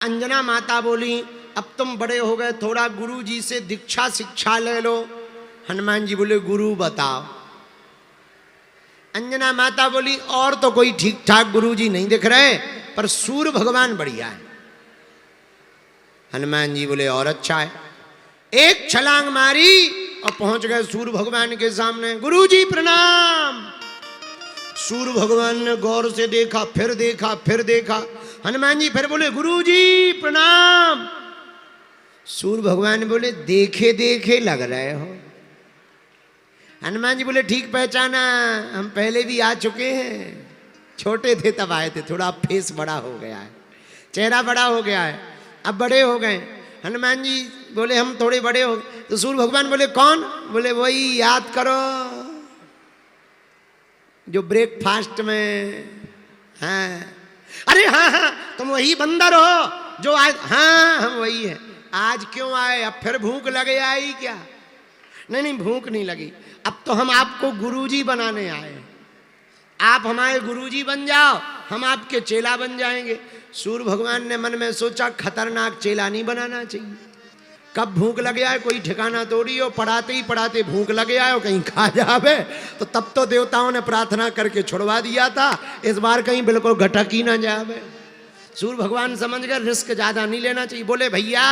अंजना माता बोली अब तुम बड़े हो गए, थोड़ा गुरु जी से दीक्षा शिक्षा ले लो। हनुमान जी बोले गुरु बताओ। अंजना माता बोली और तो कोई ठीक ठाक गुरु जी नहीं दिख रहे, पर सूर्य भगवान बढ़िया है। हनुमान जी बोले और अच्छा है। एक छलांग मारी और पहुंच गए सूर्य भगवान के सामने। गुरु जी प्रणाम। सूर्य भगवान ने गौर से देखा, फिर देखा, फिर देखा। हनुमान जी फिर बोले गुरु जी प्रणाम। सूर्य भगवान बोले देखे देखे लग रहे हो। हनुमान जी बोले ठीक पहचाना, हम पहले भी आ चुके हैं, छोटे थे तब आए थे, थोड़ा फेस बड़ा हो गया है, चेहरा बड़ा हो गया है, अब बड़े हो गए। हनुमान जी बोले हम थोड़े बड़े हो। तो सूर्य भगवान बोले कौन? बोले वही याद करो जो ब्रेकफास्ट में। हाँ अरे हाँ हाँ तुम वही बंदर हो जो आज। हाँ हम वही है। आज क्यों आए? अब फिर भूख लगे आई क्या? नहीं नहीं भूख नहीं लगी, अब तो हम आपको गुरुजी बनाने आए। आप हमारे गुरुजी बन जाओ, हम आपके चेला बन जाएंगे। सूर्य भगवान ने मन में सोचा खतरनाक चेला नहीं बनाना चाहिए। कब भूख लगे आए कोई ठिकाना तोड़ी हो, पढ़ाते ही पढ़ाते भूख लगे आए हो कहीं खा जावे। तो तब तो देवताओं ने प्रार्थना करके छुड़वा दिया था, इस बार कहीं बिल्कुल घटक ही ना जावे। सूर्य भगवान समझ गए रिस्क ज़्यादा नहीं लेना चाहिए। बोले भैया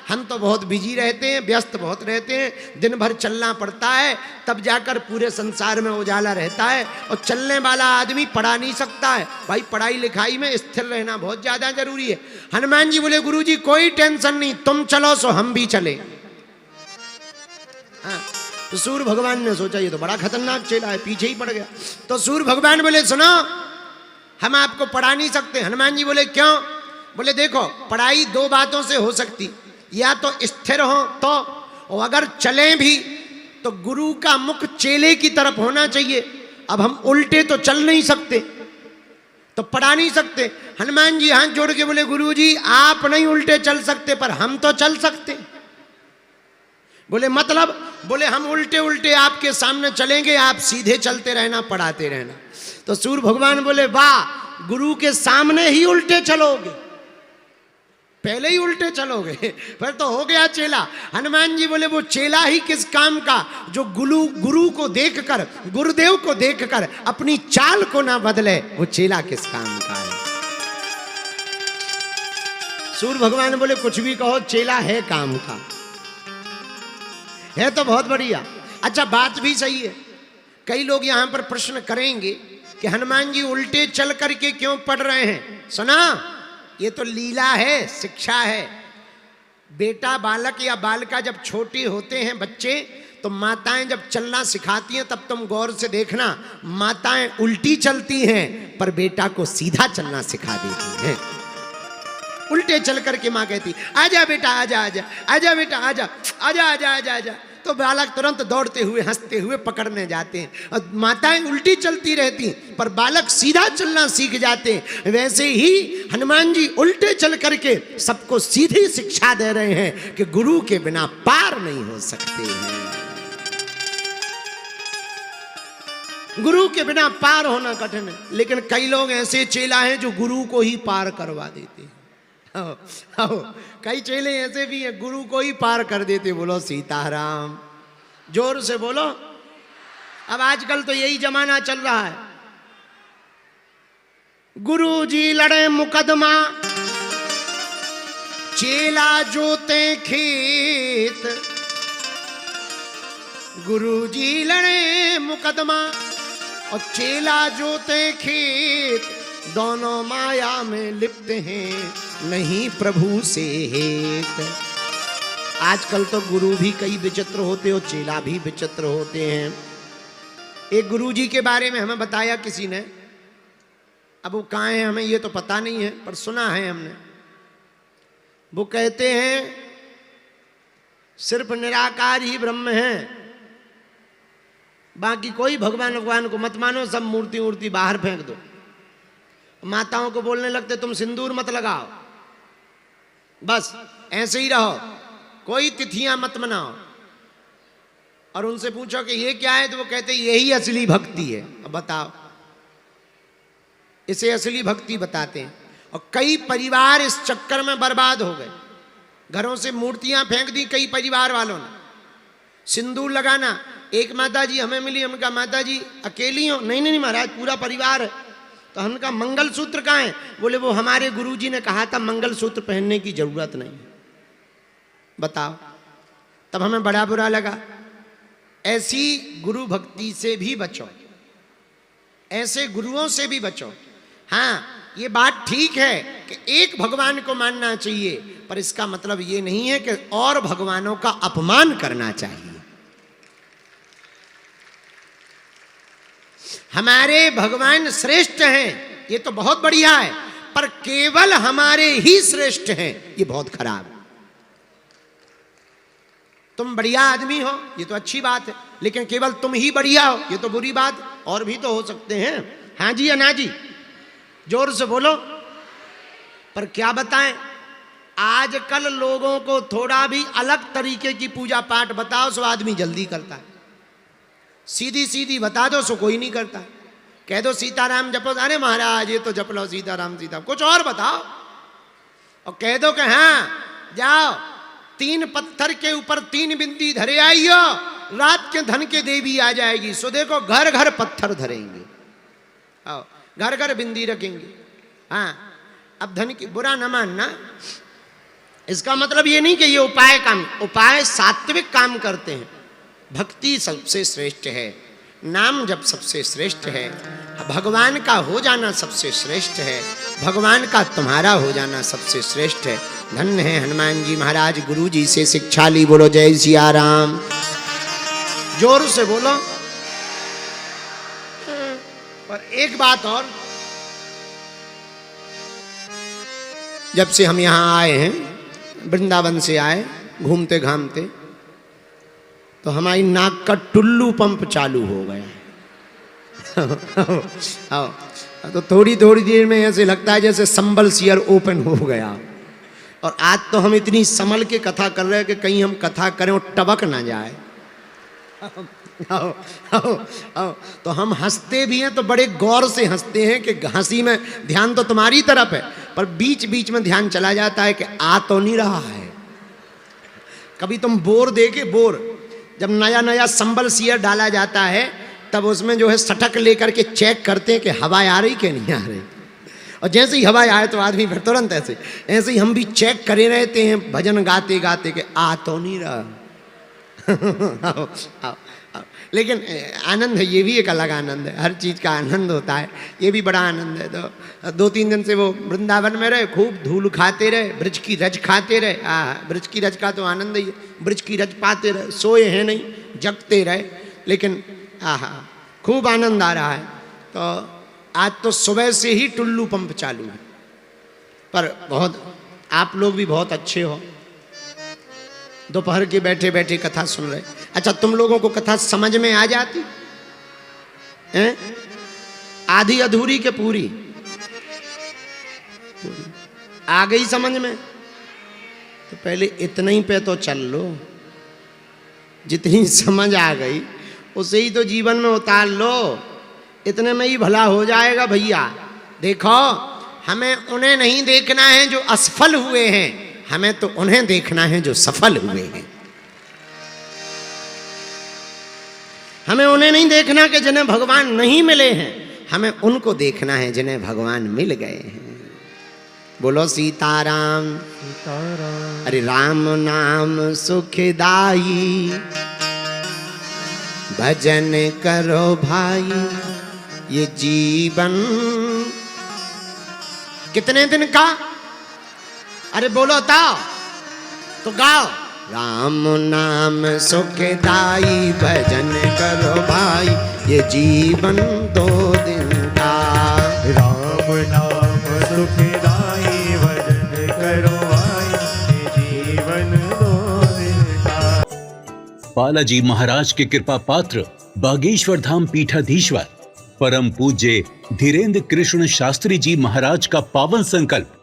हम तो बहुत बिजी रहते हैं, व्यस्त बहुत रहते हैं, दिन भर चलना पड़ता है, तब जाकर पूरे संसार में उजाला रहता है। और चलने वाला आदमी पढ़ा नहीं सकता है भाई, पढ़ाई लिखाई में स्थिर रहना बहुत ज़्यादा जरूरी है। हनुमान जी बोले गुरु जी कोई टेंशन नहीं, तुम चलो सो हम भी चले। हाँ तो सूर्य भगवान ने सोचा ये तो बड़ा खतरनाक चेला है, पीछे ही पड़ गया। तो सूर्य भगवान बोले सुनो हम आपको पढ़ा नहीं सकते। हनुमान जी बोले क्यों? बोले देखो पढ़ाई दो बातों से हो सकती, या तो स्थिर हो तो, और अगर चलें भी तो गुरु का मुख चेले की तरफ होना चाहिए। अब हम उल्टे तो चल नहीं सकते, तो पढ़ा नहीं सकते। हनुमान जी हाथ जोड़ के बोले गुरु जी आप नहीं उल्टे चल सकते, पर हम तो चल सकते। बोले मतलब? बोले हम उल्टे उल्टे आपके सामने चलेंगे, आप सीधे चलते रहना, पढ़ाते रहना। तो सूर्य भगवान बोले वाह, गुरु के सामने ही उल्टे चलोगे? पहले ही उल्टे चलोगे? फिर तो हो गया चेला। हनुमान जी बोले वो चेला ही किस काम का जो गुरु को देखकर, गुरुदेव को देखकर अपनी चाल को ना बदले, वो चेला किस काम का है? सूर्य भगवान बोले कुछ भी कहो, चेला है काम का, है तो बहुत बढ़िया। अच्छा बात भी सही है। कई लोग यहां पर प्रश्न करेंगे कि हनुमान जी उल्टे चल करके क्यों पढ़ रहे हैं? सुना, ये तो लीला है, शिक्षा है। बेटा बालक या बालिका जब छोटे होते हैं बच्चे, तो माताएं जब चलना सिखाती हैं तब तुम गौर से देखना, माताएं उल्टी चलती हैं पर बेटा को सीधा चलना सिखा देती हैं। उल्टे चल करके माँ कहती आजा बेटा आजा आजा, आजा बेटा आजा, आजा आजा आजा आजा, तो बालक तुरंत दौड़ते हुए हंसते हुए पकड़ने जाते हैं। और माताएं उल्टी चलती रहती पर बालक सीधा चलना सीख जाते हैं। वैसे ही हनुमान जी उल्टे चल करके सबको सीधी शिक्षा दे रहे हैं कि गुरु के बिना पार नहीं हो सकते हैं। गुरु के बिना पार होना कठिन है, लेकिन कई लोग ऐसे चेला हैं जो गुरु को ही पार करवा देते हैं। कई चेले ऐसे भी हैं गुरु को ही पार कर देते। बोलो सीताराम, जोर से बोलो। अब आजकल तो यही जमाना चल रहा है। गुरु जी लड़े मुकदमा, चेला जोते खेत। गुरु जी लड़े मुकदमा और चेला जोते खेत, दोनों माया में लिप्त हैं, नहीं प्रभु से हेत। आजकल तो गुरु भी कई विचित्र होते हो, चेला भी विचित्र होते हैं। एक गुरु जी के बारे में हमें बताया किसी ने, अब वो कहाँ हैं हमें ये तो पता नहीं है, पर सुना है हमने। वो कहते हैं सिर्फ निराकार ही ब्रह्म है, बाकी कोई भगवान को मत मानो, सब मूर्ति मूर्ति बाहर फेंक दो। माताओं को बोलने लगते तुम सिंदूर मत लगाओ, बस ऐसे ही रहो, कोई तिथियां मत मनाओ। और उनसे पूछो कि ये क्या है, तो वो कहते यही असली भक्ति है। अब बताओ, इसे असली भक्ति बताते हैं। और कई परिवार इस चक्कर में बर्बाद हो गए। घरों से मूर्तियां फेंक दी कई परिवार वालों ने। सिंदूर लगाना, एक माता जी हमें मिली, हमने कहा माता जी अकेली हो? नहीं नहीं महाराज पूरा परिवार है। तो हमने कहा मंगलसूत्र कहाँ है? बोले वो हमारे गुरुजी ने कहा था मंगलसूत्र पहनने की जरूरत नहीं है। बताओ, तब हमें बड़ा बुरा लगा। ऐसी गुरु भक्ति से भी बचो, ऐसे गुरुओं से भी बचो। हाँ, ये बात ठीक है कि एक भगवान को मानना चाहिए, पर इसका मतलब ये नहीं है कि और भगवानों का अपमान करना चाहिए। हमारे भगवान श्रेष्ठ हैं, ये तो बहुत बढ़िया है, पर केवल हमारे ही श्रेष्ठ हैं, ये बहुत खराब है। तुम बढ़िया आदमी हो, ये तो अच्छी बात है, लेकिन केवल तुम ही बढ़िया हो, ये तो बुरी बात। और भी तो हो सकते हैं। हाँ जी या ना जी? जोर से बोलो। पर क्या बताएं, आजकल लोगों को थोड़ा भी अलग तरीके की पूजा पाठ बताओ सो आदमी जल्दी करता है। सीधी सीधी बता दो सो कोई नहीं करता। कह दो सीताराम जपो, अरे महाराज ये तो जप लो सीताराम सीताराम, कुछ और बताओ। और कह दो कि हाँ जाओ 3 पत्थर के ऊपर 3 बिंदी धरे आइयो, रात के धन के देवी आ जाएगी। सो देखो घर घर पत्थर धरेंगे, आओ घर घर बिंदी रखेंगे। हाँ, अब धन की बुरा न मानना, इसका मतलब ये नहीं कि ये उपाय सात्विक काम करते हैं। भक्ति सबसे श्रेष्ठ है, नाम जप सबसे श्रेष्ठ है, भगवान का हो जाना सबसे श्रेष्ठ है, भगवान का तुम्हारा हो जाना सबसे श्रेष्ठ है। धन्य है हनुमान जी महाराज, गुरु जी से शिक्षा ली। बोलो जय सिया राम, जोर से बोलो। पर एक बात और, जब से हम यहाँ आए हैं, वृंदावन से आए घूमते घामते, तो हमारी नाक का टुल्लू पंप चालू हो गया। तो थोड़ी थोड़ी देर में ऐसे लगता है जैसे संबल सियर ओपन हो गया। और आज तो हम इतनी संभल के कथा कर रहे हैं कि कहीं हम कथा करें और टबक ना जाए। आओ, आओ, आओ। तो हम हंसते भी हैं तो बड़े गौर से हंसते हैं कि हंसी में ध्यान तो तुम्हारी तरफ है, पर बीच बीच में ध्यान चला जाता है कि आ तो नहीं रहा है। कभी तुम बोर देखे, बोर जब नया नया संबल सियर डाला जाता है तब उसमें जो है सटक लेकर के चेक करते हैं कि हवा आ रही कि नहीं आ रही। और जैसे ही हवा आए तो आदमी फिर तुरंत ऐसे ही हम भी चेक करे रहते हैं भजन गाते गाते कि आ तो नहीं रहा। आओ, आओ, आओ। लेकिन आनंद है, ये भी एक अलग आनंद है। हर चीज़ का आनंद होता है, ये भी बड़ा आनंद है। तो 2-3 दिन से वो वृंदावन में रहे, खूब धूल खाते रहे, ब्रज की रज खाते रहे। ब्रज की रज का तो आनंद ही है, ब्रज की रज पाते रहे, सोए हैं नहीं, जगते रहे। लेकिन खूब आनंद आ रहा है। तो आज तो सुबह से ही टुल्लू पंप चालू है। पर बहुत आप लोग भी बहुत अच्छे हो, दोपहर के बैठे बैठे कथा सुन रहे। अच्छा, तुम लोगों को कथा समझ में आ जाती हैं? आधी अधूरी के पूरी आ गई समझ में? तो पहले इतने ही पे तो चल लो, जितनी समझ आ गई उसे ही तो जीवन में उतार लो। इतने में ही भला हो जाएगा भैया। देखो, हमें उन्हें नहीं देखना है जो असफल हुए हैं, हमें तो उन्हें देखना है जो सफल हुए हैं। हमें उन्हें नहीं देखना कि जिन्हें भगवान नहीं मिले हैं, हमें उनको देखना है जिन्हें भगवान मिल गए हैं। बोलो सीताराम सीताराम। अरे राम नाम सुखदाई, भजन करो भाई, ये जीवन कितने दिन का? अरे बोलो ताओ तो गाओ। राम नाम सुखदाई, भजन करो भाई, ये जीवन 2 दिन का। राम नाम सुखदाई, भजन करो भाई, ये जीवन 2 दिन का। बालाजी महाराज के कृपा पात्र बागेश्वर धाम पीठाधीश्वर परम पूज्य धीरेन्द्र कृष्ण शास्त्री जी महाराज का पावन संकल्प।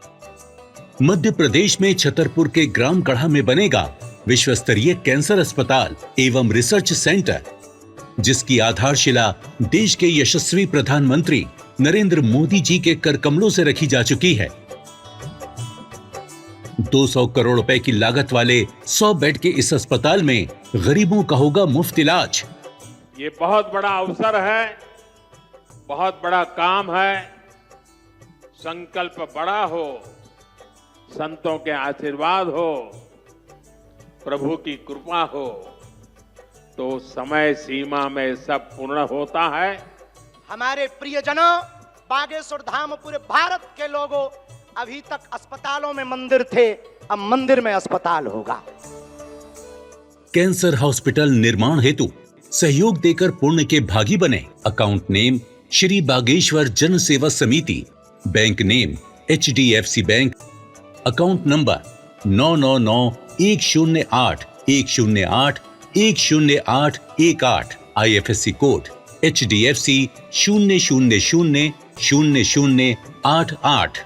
मध्य प्रदेश में छतरपुर के ग्राम गढ़ा में बनेगा विश्व स्तरीय कैंसर अस्पताल एवं रिसर्च सेंटर, जिसकी आधारशिला देश के यशस्वी प्रधानमंत्री नरेंद्र मोदी जी के कर कमलों से रखी जा चुकी है। 200 करोड़ रुपए की लागत वाले 100 बेड के इस अस्पताल में गरीबों का होगा मुफ्त इलाज। ये बहुत बड़ा अवसर है, बहुत बड़ा काम है। संकल्प बड़ा हो, संतों के आशीर्वाद हो, प्रभु की कृपा हो, तो समय सीमा में सब पूर्ण होता है। हमारे प्रियजनों, बागेश्वर धाम पूरे भारत के लोगों, अभी तक अस्पतालों में मंदिर थे, अब मंदिर में अस्पताल होगा। कैंसर हॉस्पिटल निर्माण हेतु सहयोग देकर पुण्य के भागी बने। अकाउंट नेम श्री बागेश्वर जन सेवा समिति, bank name HDFC bank, account number 999108108108, IFSC code HDFC 0000088।